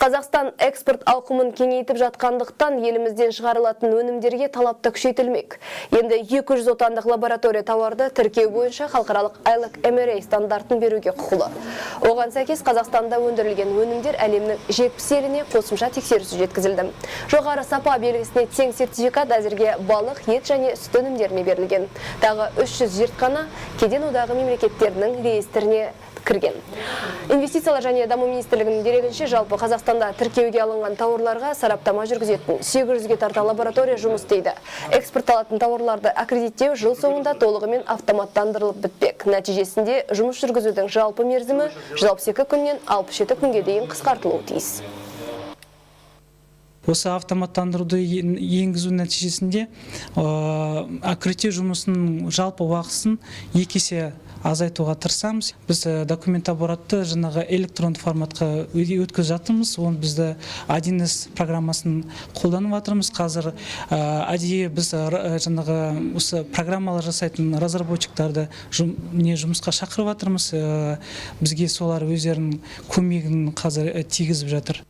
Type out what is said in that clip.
Қазақстан экспорт ауқымын кеңейтіп жатқандықтан елімізден шығарылатын өнімдерге талап та күшейтілмек. Енді 200 отандық лаборатория тауарды тіркеу бойынша халықаралық ILAC-MRA стандартын беруге құқылы. Оған сәйкес Қазақстанда өндірілген өнімдер әлемнің 70 еліне қосымша тексерусі жеткізілді. Жоғары сапа белгісіне тең сертификат әзірге балық, ет және сүт өнімдеріне берілген. Тағы 300 зертхана кеден одағы мемлекеттерінің реестріне кірген. Инвестициялар және даму министрлігінің дерегінше жалпы Қазақстанда тіркеуге алынған тауарларға сараптама жүргізетін 800-ге тарта лаборатория жұмыс істейді. Экспортталатын тауарларды аккредиттеу жыл соңында толығымен автоматтандырылып бітпек. Нәтижесінде жұмыс жүргізудің жалпы мерзімі 162 күннен 67 күнге дейін қысқартылуы тиіс. Осы автоматтандыруды енгізу нәтижесінде аккредиттеу жұмысының жалпы уақытын 2 есе азайтуға тырысамыз. Біз документ оборотты жаңағы электронды форматқа өткізіп жатырмыз. Оны бізді 1С программасын қолданып жатырмыз. Қазір әдейі біз жаңағы осы программалар жасайтын разработчиктарды жұмысқа шақырып жатырмыз. Бізге солар өздерінің көмегін қазір тигізіп жатыр.